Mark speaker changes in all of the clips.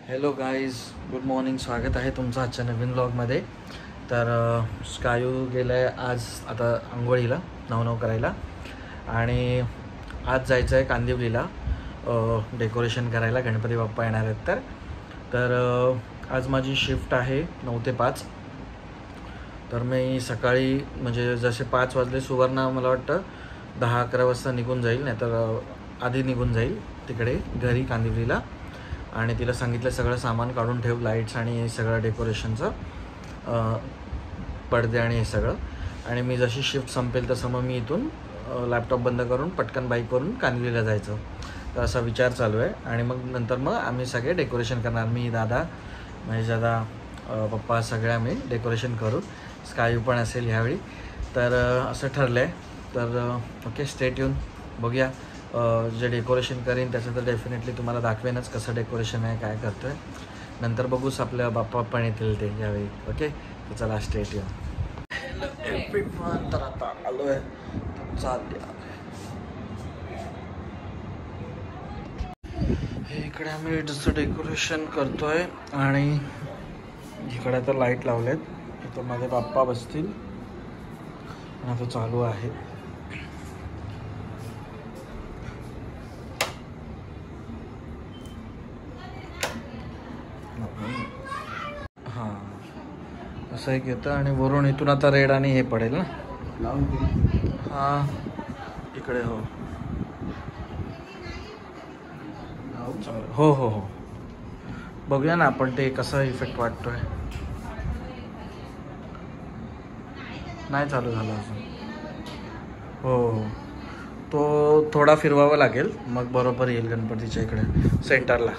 Speaker 1: Hello guys, good morning. स्वागत आहे तुमचं आजच्या नवीन ब्लॉगमध्ये. तर स्कायू गेलं आहे आज आता आंघोळीला नव करायला आणि आज जायचं आहे कांदिवलीला डेकोरेशन करायला. गणपती बाप्पा येणार आहेत तर आज माझी शिफ्ट आहे 9 ते 5. तर मी सकाळी म्हणजे जसे 5 वाजले सुवर्णा मला वाटतं 10-11 वाजता निघून जाईल, नाही तर आधी निघून जाईल तिकडे घरी कांदिवलीला. आणि तिला सांगितलं सगळं सामान काढून ठेव, लाईट्स आणि हे सगळं डेकोरेशनचं, पडदे आणि हे सगळं. आणि मी जशी शिफ्ट संपेल तसं मग मी इथून लॅपटॉप बंद करून पटकन बाईकवरून कांदिवलीला जायचं. तर असा विचार चालू आहे. आणि मग आम्ही सगळे डेकोरेशन करणार. मी, दादा, महेश दादा, पप्पा सगळे आम्ही डेकोरेशन करू. स्कायू पण असेल ह्यावेळी. तर असं ठरलं आहे. तर ओके, स्टे ट्यून. बघूया जे डेकोरेशन करीन त्याचं तर डेफिनेटली तुम्हाला दाखवेनच कसं डेकोरेशन आहे, काय करतो आहे. नंतर बघूच आपल्या बाप्पा पण येतील ते यावेळी. ओके, तर चला स्टे ट्यून. तर आता आलो आहे चालल्या. हे इकडे आम्ही जसं डेकोरेशन करतो आहे आणि इकडे आता लाईट लावलेत. इथं माझे बाप्पा बसतील आणि आता चालू आहे. हां, असं एक येतं आणि वरून इथून आता रेड आणि हे पडेल ना. हां, इकडे. हो हो हो, बघूया ना आपण ते कसा इफेक्ट वाटतोय. नाही चालू झाला अजून. हो हो, तो थोडा फिरवावा लागेल मग बरोबर येईल गणपतीच्या इकडे सेंटरला.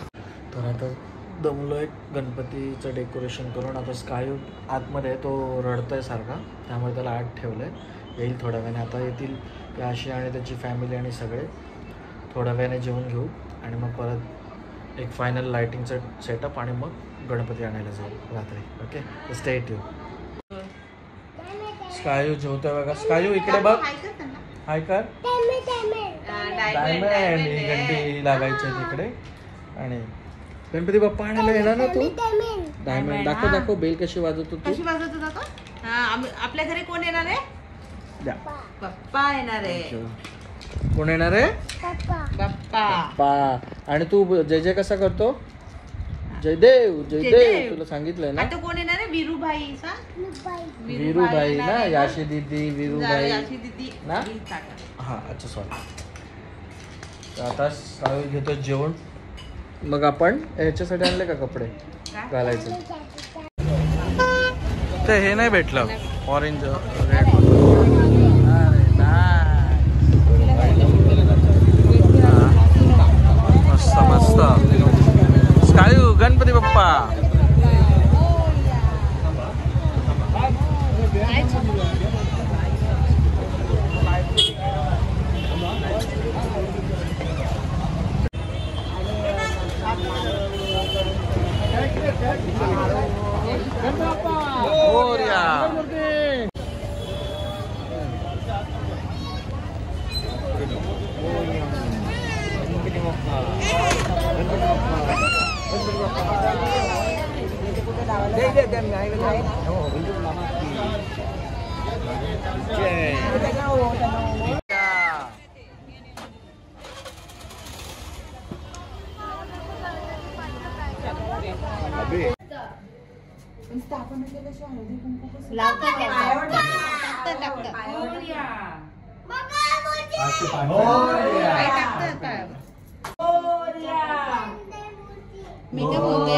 Speaker 1: तर आता दमलो आहे गणपतीचं डेकोरेशन करून. आता स्कायू आतमध्ये तो रडतोय सारखा, त्यामुळे त्याला आत ठेवलं आहे. येईल थोड्या वेळाने. आता येतील याशी आणि त्याची फॅमिली आणि सगळे. थोड्या वेळाने जेवून घेऊ आणि मग परत एक फायनल लायटिंगचं सेटअप आणि मग गणपती आणायला जाऊ रात्री. Okay, stay tune. स्कायू जेवतोय बघा. स्कायू इकडे बघ, हाय कर. डायमंड ही घंटी लागायची तिकडे. आणि गणपती बाप्पा आणायला येणार ना तू. डायमंड दाखव दाखव, बेल कशी वाजवतो तू.
Speaker 2: कशी वाजवतो दाखव. आपल्या घरी कोण येणार आहे? बाप्पा येणार आहे.
Speaker 1: कोण येणार आहे? बाप्पा. आणि तू जय जय कसा करतो? जय देव जय देव. तुला सांगितलंय ना.
Speaker 2: आता कोण येणार आहे? वीरूभाई.
Speaker 1: वीरूभाई ना, याशी दीदी, वीरूभाई ना. हा, अच्छा सॉरी. आता स्कायू घेतो जेवण. मग आपण ह्याच्यासाठी आणले का कपडे घालायचे? ते हे नाही भेटलं, ऑरेंज रेड. मस्त मस्त. स्कायू गणपती बाप्पा.
Speaker 2: मी काय बोलते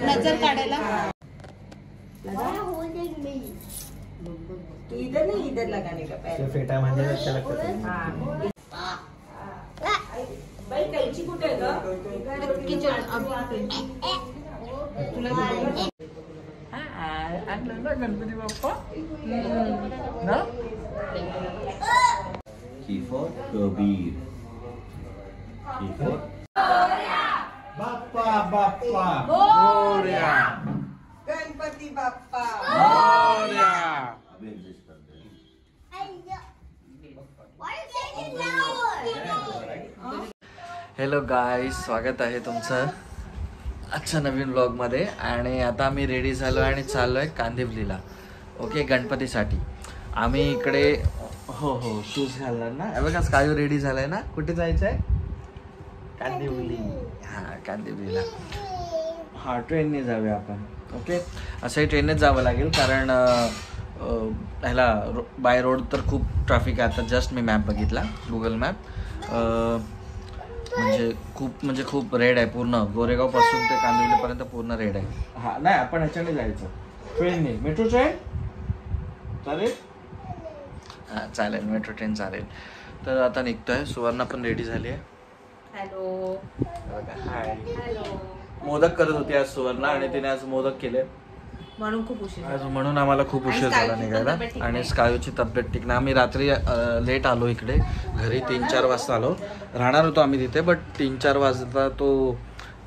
Speaker 2: नजर काढायला.
Speaker 3: तू इधर नहीं, इधर लगाने का पैर.
Speaker 1: फेटा म्हणजे अच्छा लगता.
Speaker 3: बाई कैची कुठे आहे ग?
Speaker 2: किचन
Speaker 1: आणलं ना गणपती बाप्पा ना.
Speaker 4: Keyboard Kabir. Keyboard Bappa Bappa
Speaker 1: Morya.
Speaker 3: Ganpati Bappa
Speaker 1: Morya.
Speaker 4: अभी एडजस्ट कर दे.
Speaker 1: हॅलो गाईज, स्वागत आहे तुमचं आजच्या नवीन ब्लॉगमध्ये. आणि आता आम्ही रेडी झालो आणि चाललो आहे कांदिवलीला. ओके, गणपतीसाठी आम्ही इकडे हो शूज घालणार ना. बघा स्कायू रेडी झालाय ना. कुठे जायचं आहे? कांदिवली. हां, कांदिवलीला. हां, ट्रेनने जाऊया आपण. ओके, असंही ट्रेननेच जावं लागेल कारण ह्याला बाय रोड तर खूप ट्रॅफिक आहे. आता जस्ट मी मॅप बघितला, गुगल मॅप. म्हणजे खूप रेड आहे पूर्ण. गोरेगावपासून ते कांदिवलीपर्यंत पूर्ण रेड आहे. हां, नाही आपण ह्याच्याने जायचं, ट्रेनने. मेट्रो ट्रेन चालेल? हां चालेल, मेट्रो ट्रेन चालेल. तर आता निघतोय. सुवर्णा पण रेडी झाली आहे.
Speaker 2: हॅलो.
Speaker 1: हाय.
Speaker 2: हॅलो.
Speaker 1: मोदक करत होती आज सुवर्णा आणि तिने आज मोदक केले
Speaker 2: म्हणून खूप उशीर
Speaker 1: आज, म्हणून आम्हाला खूप उशीर झाला निघायला. आणि स्कायूची तब्येत ठीक नाही. आम्ही रात्री लेट आलो इकडे घरी. 3-4 वाजता आलो. राहणार होतो आम्ही तिथे, बट 3-4 वाजता तो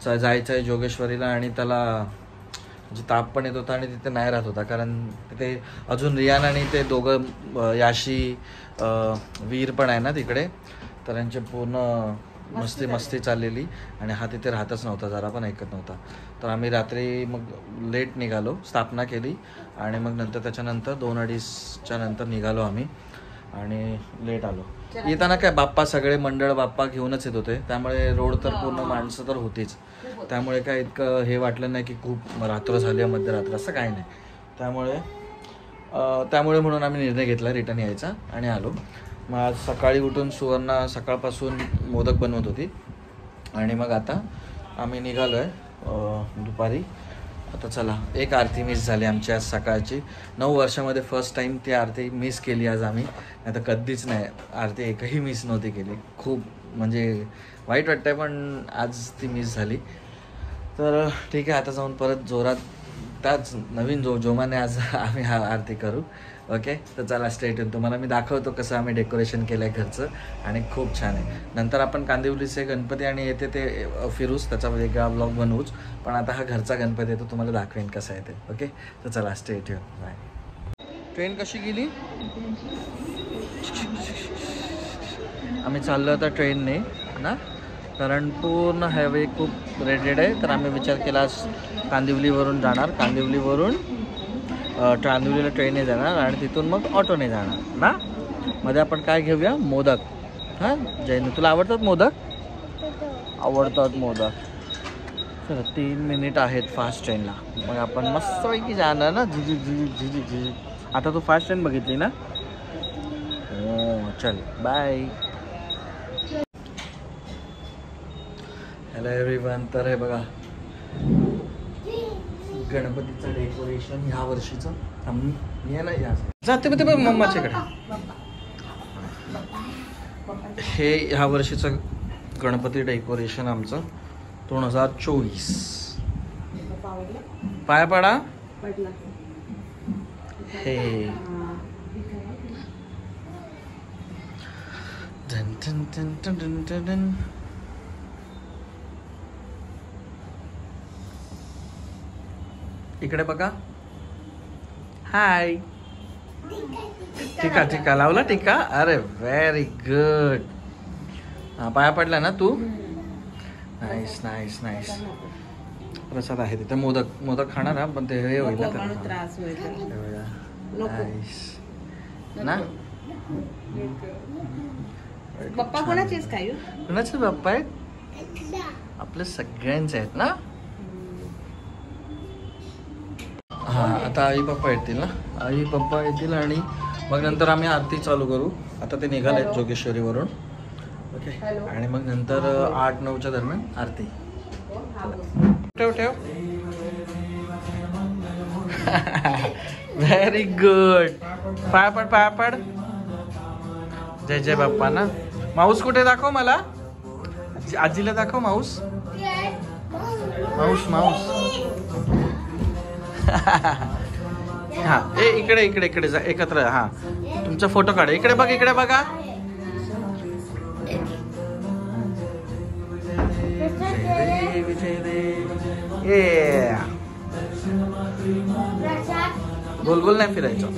Speaker 1: जायचा आहे जोगेश्वरीला आणि त्याला म्हणजे ताप पण येत होता आणि तिथे नाही राहत होता कारण तिथे अजून रियान आणि ते दोघं याशी वीर पण आहे ना तिकडे. तर यांचे पूर्ण मस्ती चाललेली आणि हा तिथे राहतच नव्हता, जरा पण ऐकत नव्हता. तर आम्ही रात्री मग लेट निघालो, स्थापना केली आणि मग नंतर त्याच्यानंतर 2-2:30च्या नंतर निघालो आम्ही आणि लेट आलो. येताना काय बाप्पा सगळे मंडळ बाप्पा घेऊनच येत होते, त्यामुळे रोड तर पूर्ण माणसं तर होतीच. त्यामुळे काय इतकं हे वाटलं नाही की खूप रात्र झाली आहे, मध्यरात्र, असं काही नाही. त्यामुळे म्हणून आम्ही निर्णय घेतला रिटर्न यायचा आणि आलो. मग आज सकाळी उठून सुवर्णा सकाळपासून मोदक बनवत होती आणि मग आता आम्ही निघालो आहे दुपारी. आता चला, एक आरती मिस झाली आमची आज सकाळची. 9 वर्षामध्ये फर्स्ट टाईम ती आरती मिस केली आज आम्ही. आता कधीच नाही आरती एकही मिस नव्हती केली. खूप म्हणजे वाईट वाटतंय, पण आज ती मिस झाली. तर ठीक आहे, आता जाऊन परत जोरात त्याच नवीन जोमाने आज आम्ही हा आरती करू. ओके, तर चला स्ट्रेट येऊन तुम्हाला मी दाखवतो कसं आम्ही डेकोरेशन केलं आहे घरचं आणि खूप छान आहे. नंतर आपण कांदिवलीचे गणपती आणि येते ते फिरूच, त्याचा वेगळा ब्लॉग बनवूच. पण आता हा घरचा गणपती आहे तो तुम्हाला दाखवेन कसा आहे ते. ओके, तर चला स्ट्रेट येऊन. बाय. ट्रेन कशी गेली? आम्ही चाललो आता ट्रेनने ना, कारण पूर्ण हायवे खूप रेडेड आहे. तर आम्ही विचार केला कांदिवलीवरून जाणार, कांदिवलीवरून कांदिवलीला ट्रेनने जाणार आणि तिथून मग ऑटोने जाणार ना. मध्ये आपण काय घेऊया? मोदक. हां जैन, तुला आवडतात मोदक? आवडतात मोदक. चला 3 मिनिट आहेत फास्ट ट्रेनला, मग आपण मस्तपैकी जाणार ना. झिझी. आता तू फास्ट ट्रेन बघितली ना? हो, चल बाय. Hello everyone. तर हे बघा गणपतीचं डेकोरेशन ह्या वर्षीचं. जाते ते मम्माच्याकडे. हे ह्या वर्षीचं गणपती डेकोरेशन आमचं 2024. पाया पडा. हे टन टन टन टन टन टन. इकडे बघा. हाय. टीका लावला टीका. अरे व्हेरी गुड. हा, पाया पडला ना तू? नाईस. प्रसाद आहे तिथे. मोदक खाणार हा, पण ते हे होईल ना,
Speaker 2: त्रास होईल
Speaker 1: ना.
Speaker 2: बाप्पा कोणाचेच काय?
Speaker 1: कोणाचे बाप्पा आहेत? आपले सगळ्यांचे आहेत ना. हां, आता आई पप्पा येतील आणि मग नंतर आम्ही आरती चालू करू. आता ते निघाले आहेत जोगेश्वरीवरून. ओके, आणि मग नंतर 8-9च्या दरम्यान आरती. ठेव. Very good. पाया पड. जय बाप्पा ना. माऊस कुठे? दाखव मला. आजीला दाखव माऊस. हा, इकडे जा एकत्र. हा, तुमचा फोटो काढ. इकडे बघा. विजय देव. गोल नाही फिरायचं.